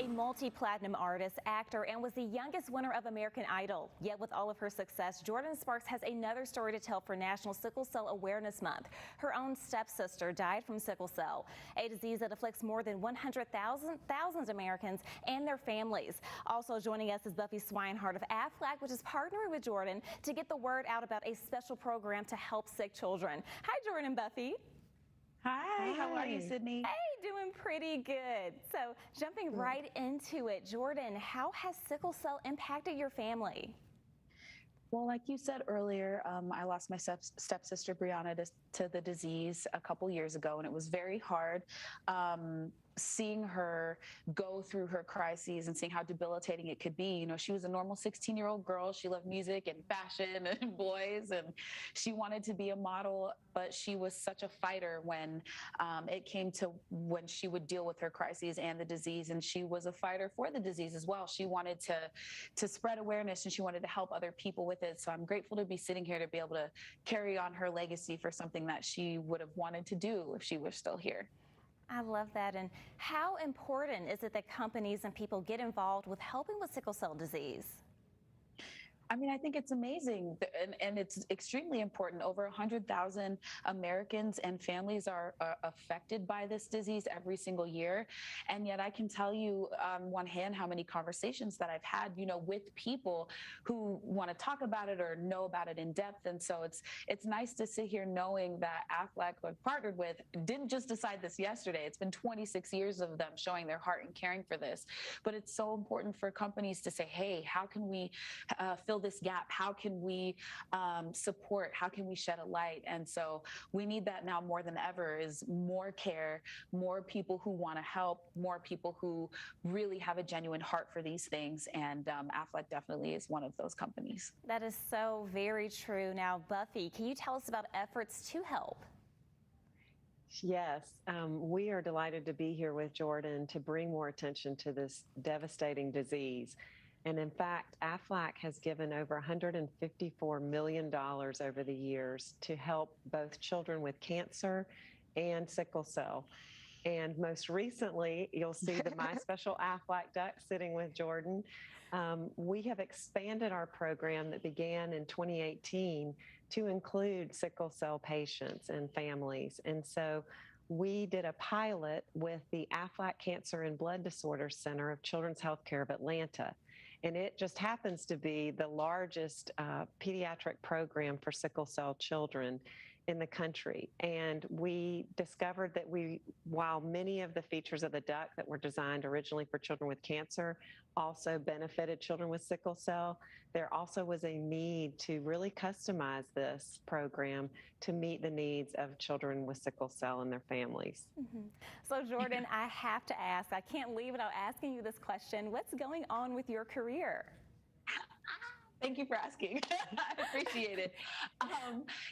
a multi-platinum artist, actor, and was the youngest winner of American Idol. Yet with all of her success, Jordin Sparks has another story to tell for National Sickle Cell Awareness Month. Her own stepsister died from sickle cell, a disease that afflicts more than 100,000 Americans and their families. Also joining us is Buffy Swinehart of Aflac, which is partnering with Jordin to get the word out about a special program to help sick children. Hi, Jordin and Buffy. Hi, how are you, Sydney? Hey, doing pretty good. So jumping right into it, Jordin, how has sickle cell impacted your family? Well, like you said earlier, I lost my stepsister Brianna to the disease a couple years ago, and it was very hard seeing her go through her crises and seeing how debilitating it could be. You know, she was a normal 16-year-old girl. She loved music and fashion and boys, and she wanted to be a model, but she was such a fighter when it came to when she would deal with her crises and the disease, and she was a fighter for the disease as well. She wanted to spread awareness, and she wanted to help other people with it. So I'm grateful to be sitting here to be able to carry on her legacy for something that she would have wanted to do if she was still here. I love that. And how important is it that companies and people get involved with helping with sickle cell disease? I mean, I think it's amazing, and it's extremely important. Over 100,000 Americans and families are affected by this disease every single year. And yet I can tell you on one hand how many conversations that I've had, you know, with people who want to talk about it or know about it in depth. And so it's nice to sit here knowing that Aflac, who I've partnered with, didn't just decide this yesterday. It's been 26 years of them showing their heart and caring for this. But it's so important for companies to say, hey, how can we fill this gap? How can we support? How can we shed a light? And so we need that now more than ever, is more care, more people who want to help, more people who really have a genuine heart for these things. And Aflac definitely is one of those companies. That is so very true. Now, Buffy, can you tell us about efforts to help? Yes, we are delighted to be here with Jordin to bring more attention to this devastating disease. And in fact, Aflac has given over $154 million over the years to help both children with cancer and sickle cell. And most recently, you'll see my special Aflac duck sitting with Jordin. We have expanded our program that began in 2018 to include sickle cell patients and families. And so we did a pilot with the Aflac Cancer and Blood Disorders Center of Children's Healthcare of Atlanta. And it just happens to be the largest pediatric program for sickle cell children in the country. And we discovered that while many of the features of the duck that were designed originally for children with cancer also benefited children with sickle cell, there also was a need to really customize this program to meet the needs of children with sickle cell and their families. Mm-hmm. So Jordin, I have to ask, I can't leave without asking you this question. What's going on with your career? Thank you for asking. I appreciate it.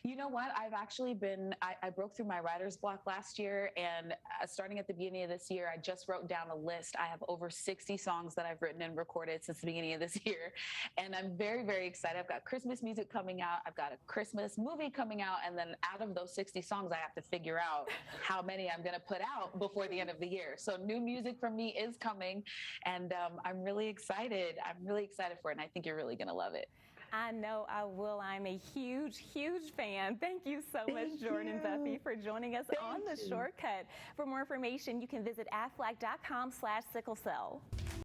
You know what? I've actually I broke through my writer's block last year, and starting at the beginning of this year, I just wrote down a list. I have over 60 songs that I've written and recorded since the beginning of this year. And I'm very, very excited. I've got Christmas music coming out. I've got a Christmas movie coming out. And then out of those 60 songs, I have to figure out how many I'm going to put out before the end of the year. So new music from me is coming, and I'm really excited. I'm really excited for it, and I think you're really going to love it. I know I will. I'm a huge, huge fan. Thank you so much, Jordin and Buffy, for joining us on The Shortcut. For more information, you can visit aflac.com/sicklecell.